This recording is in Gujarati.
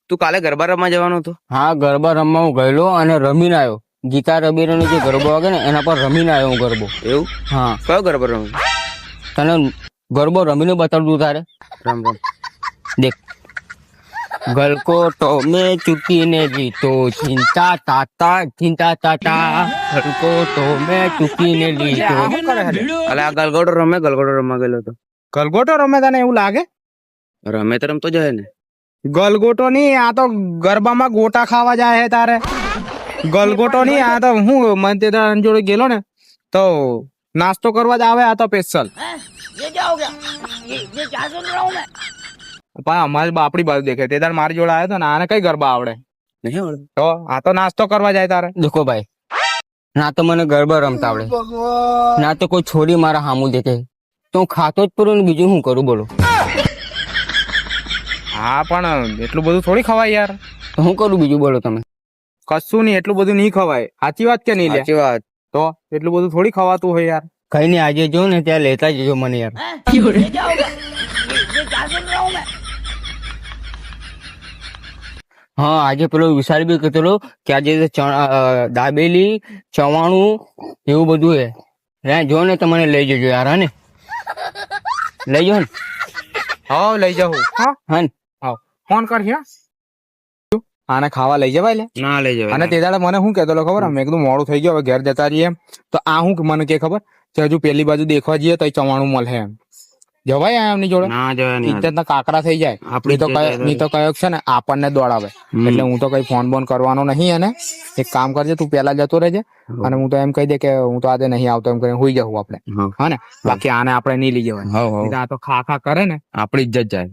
તું કાલે ગરબા રમવા જવાનો હતો? હા, ગરબા રમવા હું ગયેલો અને રમીને આવ્યો. ગીતા રબીરાનો જે ગરબો વાગે ને એના પર રમીને આવ્યો હું ગરબો. એવું? હા, કયો ગરબા રમ્યો? તને ગરબો રમીને બતાડું તારે. રમ રમ. દેખ, ગલકોટો મેં ચૂકીને લીધો, ચિંતા તાતા ગલકોટો મેં ચૂકીને લીધો. અલે આ ગલગોટો રમવા ગયેલો હતો. ગલગોટો રમે તને એવું લાગે? રમે તો રમતો જાય ને. ગલગોટો નહીં, આ તો ગરબામાં ગોટા ખાવા જાય છે તારે. ગલગોટો નહીં, આ તો હું મને તે દાડે એની જોડે ગયેલો ને તો નાસ્તો કરવા જ આવે. આ તો સ્પેશિયલ અમારી બાપડી બાજુ દેખે તે દાડે મારી જોડે આવ્યો તો ને આને કઈ ગરબા આવડે? નહીં આવડે? તો આ તો નાસ્તો કરવા જાય તારે. દેખો ભાઈ, ના તો મને ગરબા રમતા આવડે, ના તો કોઈ છોરી મારા હામું દેખે, તો હું ખાતો જ પડું ને બીજું શું કરું બોલો? હા, પણ એટલું બધું થોડી ખવાય યાર. તો શું કરું બીજું બોલો તમે? કશું નહીં, એટલું બધું નહીં ખવાય. સાચી વાત કે નહીં લે? સાચી વાત. તો એટલું બધું થોડી ખવાતું હોય યાર. કઈ નહીં, આજે જો ને ત્યાં લેતા જજો મને યાર. હા, આજે પેલો વિશાલ બી કહેતો કે આજે દાબેલી ચવાણું એવું બધું હે. જો ને તો મને લઈ જજો યાર. હા ને, લઈ જાઓ ને. હા, લઈ જાઉં. હા હા ને, હા, ફોન કર. આને ખાવા લઈ જવાય લે. ના લઈ જવાય. અને તે દાડે મને શું કહેતો ખબર? મેં કીધું મોડું થઈ ગયું, હવે ઘેર જતા રહીએ એમ. તો આ શું મને કે ખબર કે હજુ પેલી બાજુ દેખવા જઈએ તો ચવાણું મળે એમ. જવાય એમની જોડે? ના જવાય નહીં. ઇજ્જતના કાકરા થઈ જાય. આપણી નહીં તો કયો છે ને આપણને દોડાવે. એટલે હું તો કઈ ફોન બોન કરવાનો નહીં. અને એક કામ કરજે, તું પેલા જતો રહેજે અને હું તો એમ કહી દે કે હું તો આજે નહીં આવતો એમ કરીને હોઈ જવું આપણે. હા ને, બાકી આને આપણે નહીં લઈ જવાય. નહીં તો આ તો ખા ખા કરે ને આપણી ઇજ્જત જાય.